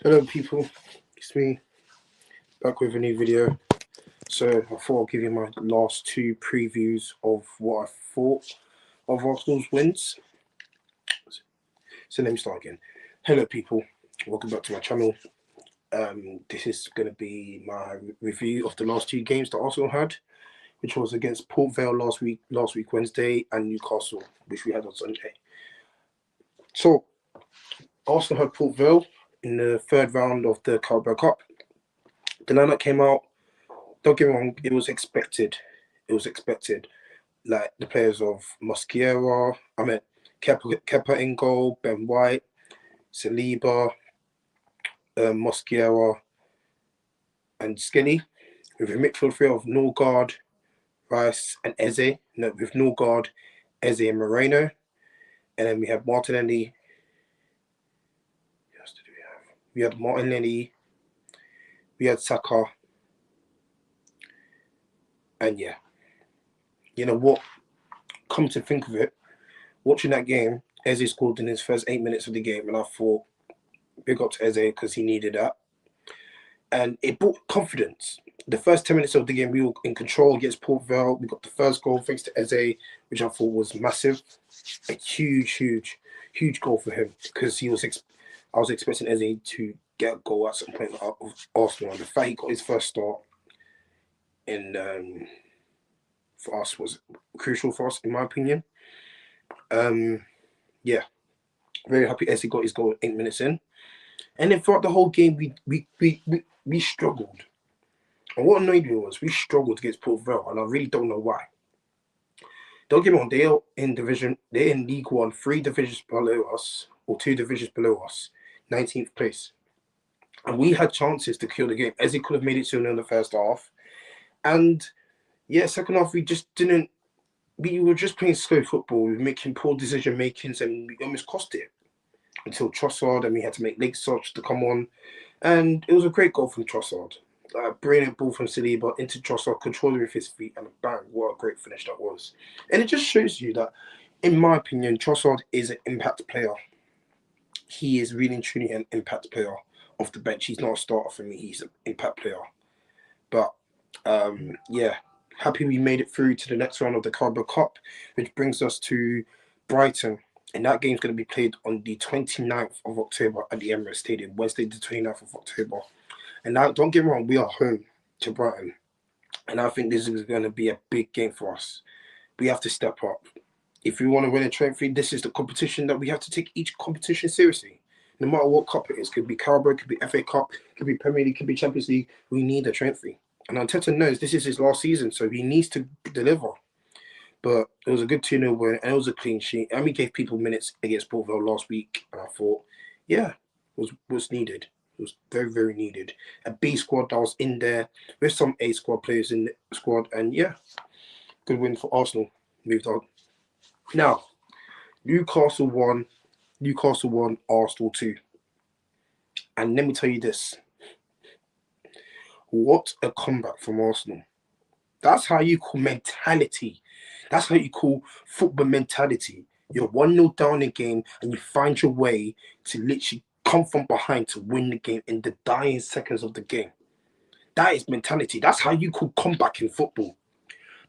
Hello people, it's me, back with a new video. So I thought I'll give you my last two previews of what I thought of Arsenal's wins. So let me start again. Hello people, welcome back to my channel. This is going to be my review of the last two games that Arsenal had, which was against Port Vale last week Wednesday, and Newcastle, which we had on Sunday. So Arsenal had Port Vale in the third round of the Carabao Cup. The lineup came out. Don't get me wrong, it was expected. Like the players of Kepa in goal, Ben White, Saliba, Mosquera, and Skinny, with a midfield three of Norgard, Rice, and Eze. No, with Norgard, Eze, and Moreno. And then we had Martinelli. What else did we have? We had Martinelli. We had Saka. And yeah, you know what? Come to think of it, watching that game, Eze scored in his first 8 minutes of the game, and I thought, big up to Eze because he needed that. And it brought confidence. The first 10 minutes of the game, we were in control against Port Vale. We got the first goal thanks to Eze, which I thought was massive. A huge goal for him because I was expecting Eze to get a goal at some point of Arsenal. And the fact he got his first start in for us was crucial for us, in my opinion. Yeah, very happy Eze got his goal 8 minutes in, and then throughout the whole game we struggled. And what annoyed me was we struggled against Port Vale, and I really don't know why. Don't get me wrong, they're in League One, 3 divisions below us, or 2 divisions below us, 19th place. And we had chances to kill the game. Eze could have made it sooner in the first half. And yeah, second half we just didn't. We were just playing slow football. We were making poor decision makings, and we almost cost it until Trossard, and we had to make leg shots to come on. And it was a great goal from Trossard. Brilliant ball from Saliba into Trossard, controlling with his feet, and bang! What a great finish that was. And it just shows you that, in my opinion, Trossard is an impact player. He is really and truly an impact player off the bench. He's not a starter for me. He's an impact player. But yeah, happy we made it through to the next round of the Carabao Cup, which brings us to Brighton. And that game's going to be played on the 29th of October at the Emirates Stadium, Wednesday the 29th of October. And now, don't get me wrong, we are home to Brighton. And I think this is going to be a big game for us. We have to step up. If we want to win a trophy, this is the competition that we have to take each competition seriously. No matter what cup it is, could be Carabao, could be FA Cup, could be Premier League, could be Champions League, we need a trophy. And Arteta knows this is his last season, so he needs to deliver. But it was a good 2-0 win, and it was a clean sheet. And we gave people minutes against Port Vale last week, and I thought, yeah, it was needed. It was very needed. A B squad that was in there with some A squad players in the squad, and yeah, good win for Arsenal. Moved on. Now, Newcastle won, Arsenal 2. And let me tell you this. What a comeback from Arsenal. That's how you call mentality. That's how you call football mentality. You're 1-0 down the game and you find your way to literally come from behind to win the game in the dying seconds of the game. That is mentality. That's how you call comeback in football.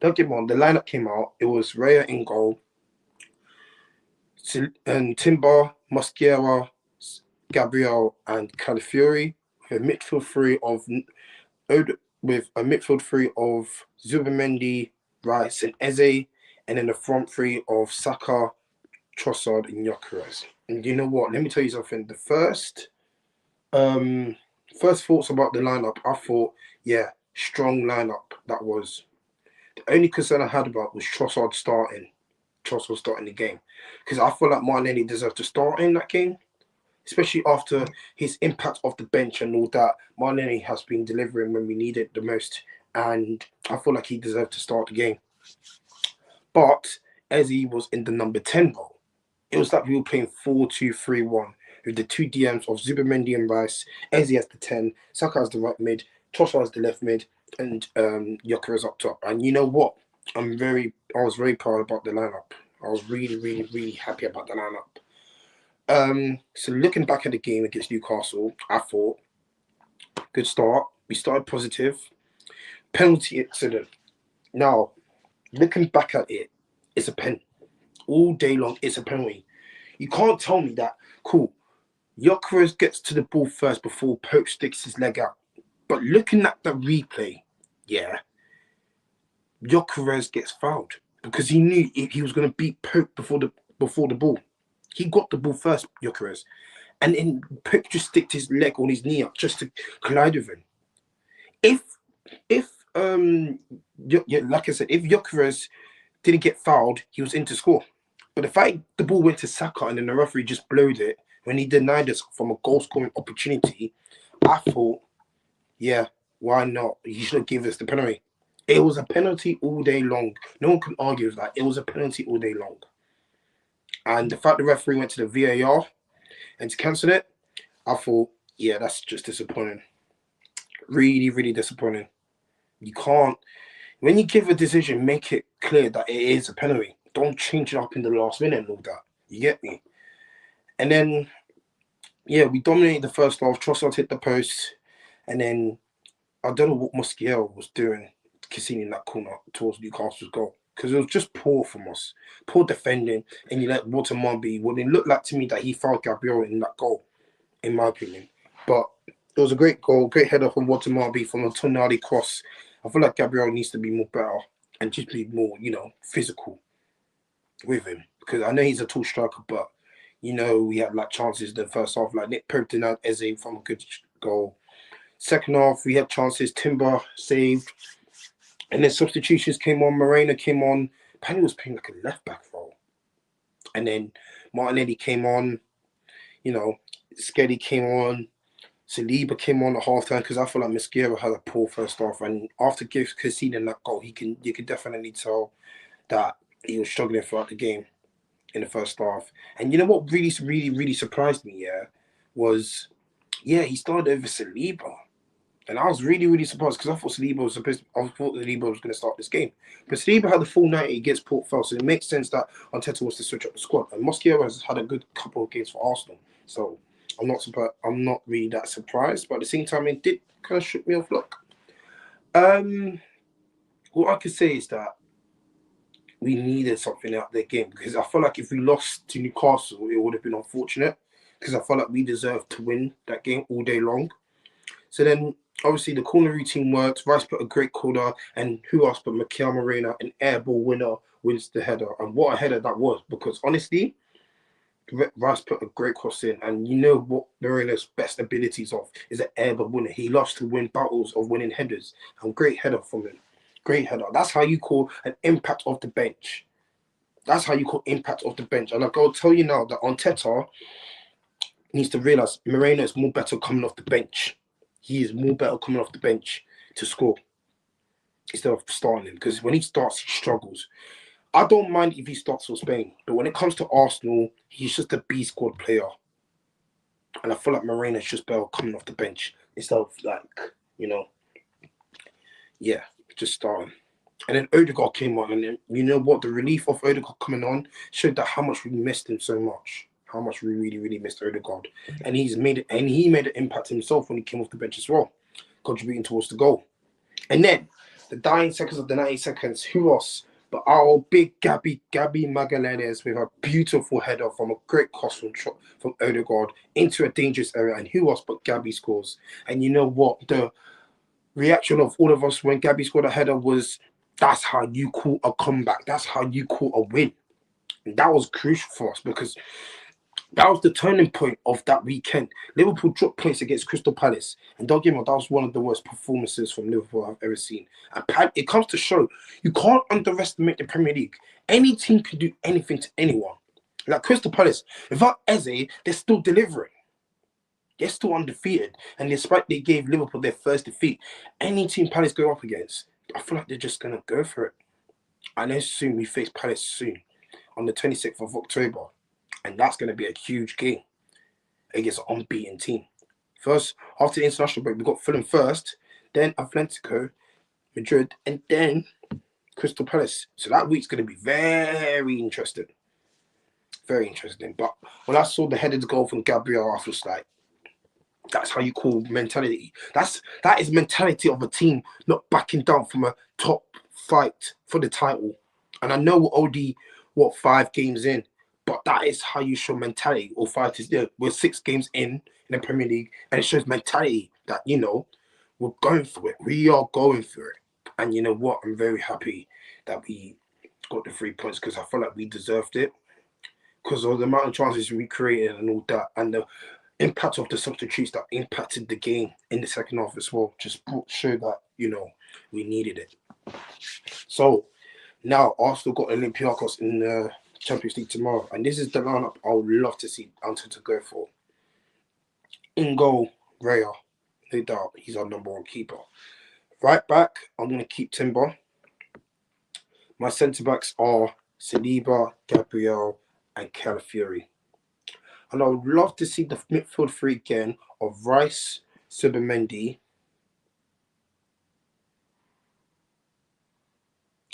Don't get me wrong, the lineup came out. It was Raya in goal, and Timber, Mosquera, Gabriel, and Calafiori, with a midfield three of Zubimendi, Rice, and Eze, and then the front three of Saka, Trossard, and Gyökeres. And you know what? Let me tell you something. The first thoughts about the lineup, I thought, yeah, strong lineup that was. The only concern I had about was Trossard starting the game, because I feel like Martinelli deserved to start in that game, especially after his impact off the bench and all that. Martinelli has been delivering when we need it the most, and I feel like he deserved to start the game. But Eze was in the number 10 role. It was like we were playing 4-2-3-1 with the 2 DMs of Zubimendi and Rice. Eze as the 10, Saka as the right mid, Trossard as the left mid, and Gyökeres up top. And you know what? I was very proud about the lineup. I was really happy about the lineup. So looking back at the game against Newcastle, I thought good start. We started positive. Penalty incident. Now, looking back at it, it's a pen. All day long, it's a penalty. You can't tell me that, cool, Gyökeres gets to the ball first before Pope sticks his leg out. But looking at the replay, yeah, Gyökeres gets fouled because he knew he was going to beat Pope before the ball. He got the ball first, Gyökeres. And then Pope just sticked his leg on his knee up just to collide with him. If like I said, if Gyökeres didn't get fouled, he was in to score. But the fact the ball went to Saka and then the referee just blowed it when he denied us from a goal scoring opportunity, I thought, yeah, why not? He should have given us the penalty. It was a penalty all day long. No one can argue with that. It was a penalty all day long. And the fact the referee went to the VAR and to cancel it, I thought, yeah, that's just disappointing. Really, really disappointing. You can't, when you give a decision, make it clear that it is a penalty. Don't change it up in the last minute and all that. You get me? And then, yeah, we dominated the first half. Trossard hit the post. And then, I don't know what Mosquiel was doing, conceding that corner towards Newcastle's goal. Because it was just poor from us. Poor defending. And you let Waterman well, it looked like to me that he fouled Gabriel in that goal, in my opinion. But it was a great goal, great header from Waterman from a Tonali cross. I feel like Gabriel needs to be more better and just be more, physical with him. Because I know he's a tall striker, but, we had like chances in the first half. Like Nick Pope denied Eze from a good goal. Second half, we had chances. Timber saved. And then substitutions came on. Moreno came on. Penny was playing like a left-back role. And then Martinelli came on. Sketty came on. Saliba came on at half-time because I feel like Mosquera had a poor first half. And after conceding that goal, you can definitely tell that he was struggling throughout the game in the first half. And you know what really, really, really surprised me, was, he started over Saliba. And I was really, really surprised because I thought Saliba was going to start this game. But Saliba had the full 90 against Port Vale, so it makes sense that Arteta wants to switch up the squad. And Mosquera has had a good couple of games for Arsenal. So I'm not surprised. I'm not really that surprised. But at the same time, it did kind of shook me off. Look, what I could say is that we needed something out of their game because I feel like if we lost to Newcastle, it would have been unfortunate because I felt like we deserved to win that game all day long. So then, obviously, the corner routine worked. Rice put a great corner, and who else but Mikel Moreno, an airball winner, wins the header. And what a header that was, because honestly, Rice put a great cross in, and you know what Moreno's best abilities of is an airball winner. He loves to win battles of winning headers, and great header from him. Great header. That's how you call an impact off the bench. That's how you call impact off the bench. And I'll go tell you now that Arteta needs to realise Moreno is more better coming off the bench. He is more better coming off the bench to score instead of starting him. Because when he starts, he struggles. I don't mind if he starts for Spain, but when it comes to Arsenal, he's just a B squad player. And I feel like Moreno's just better coming off the bench instead of just starting. And then Odegaard came on, and then, you know what? The relief of Odegaard coming on showed that how much we missed him so much. How much we really, really missed Odegaard. And he made an impact himself when he came off the bench as well, contributing towards the goal. And then the dying seconds of the 90 seconds, who else but our big Gabby Magallanes with a beautiful header from a great cross from Odegaard into a dangerous area. And who else but Gabby scores? And you know what? The reaction of all of us when Gabby scored a header was, that's how you call a comeback. That's how you call a win. And that was crucial for us because that was the turning point of that weekend. Liverpool dropped points against Crystal Palace. And don't get me wrong, that was one of the worst performances from Liverpool I've ever seen. And it comes to show, you can't underestimate the Premier League. Any team can do anything to anyone. Like Crystal Palace, without Eze, they're still delivering. They're still undefeated. And despite they gave Liverpool their first defeat, any team Palace go up against, I feel like they're just going to go for it. I know soon we face Palace soon, on the 26th of October. And that's going to be a huge game against an unbeaten team. First, after the international break, we got Fulham first, then Atletico, Madrid, and then Crystal Palace. So that week's going to be very interesting. Very interesting. But when I saw the headed goal from Gabriel, I was like, that's how you call mentality. That is mentality of a team not backing down from a top fight for the title. And I know we're already 5 games in, but that is how you show mentality. Or 5 is we're 6 games in the Premier League, and it shows mentality that we're going for it. We are going for it. And you know what? I'm very happy that we got the 3 points because I feel like we deserved it because of the amount of chances we created and all that, and the impact of the substitutes that impacted the game in the second half as well. Just showed that we needed it. So now Arsenal got Olympicos in the Champions League tomorrow, and this is the lineup I would love to see Anton to go for. In goal, Raya, no doubt, he's our number 1 keeper. Right back, I'm going to keep Timber. My centre backs are Saliba, Gabriel, and Calafiori. And I would love to see the midfield 3 again of Rice, Zubimendi,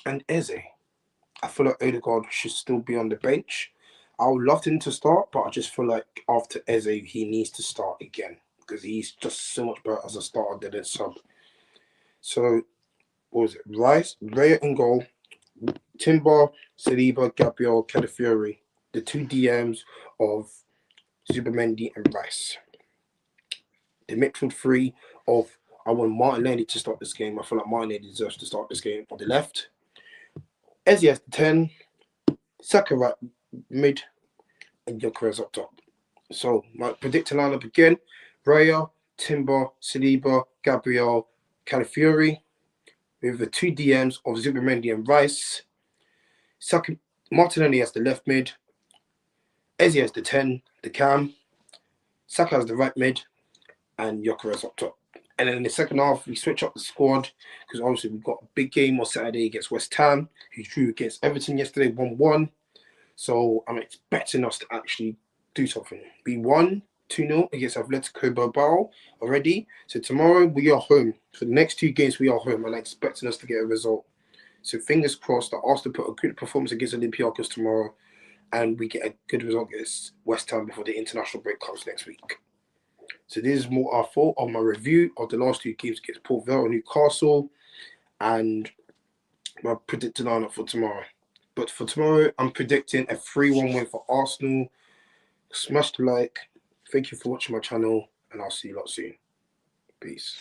and Eze. I feel like Odegaard should still be on the bench. I would love him to start, but I just feel like after Eze, he needs to start again because he's just so much better as a starter than a sub. So, what was it? Rice, Raya in goal, Timber, Saliba, Gabriel, Calafiori. The 2 DMs of Zubimendi and Rice. The midfield 3 of I want Martinelli to start this game. I feel like Martinelli deserves to start this game on the left. Eze as the 10, Saka right mid, and Gyökeres up top. So my predicted lineup again: Raya, Timber, Saliba, Gabriel, Calafiori, with the 2 DMs of Zubimendi and Rice. Saka, Martinelli as the left mid, Eze as the 10, the cam, Saka as the right mid, and Gyökeres up top. And then in the second half, we switch up the squad because obviously we've got a big game on Saturday against West Ham, who drew against Everton yesterday 1-1. So I'm expecting us to actually do something. We won 2-0 against Atletico Bilbao already. So tomorrow we are home. For the next 2 games, we are home. I'm expecting us to get a result. So fingers crossed that Arsenal put a good performance against Olympicos tomorrow and we get a good result against West Ham before the international break comes next week. So this is more our fault on my review of the last 2 games against Port Vale and Newcastle and my predicted lineup for tomorrow. But for tomorrow, I'm predicting a 3-1 win for Arsenal. Smash the like. Thank you for watching my channel, and I'll see you lot soon. Peace.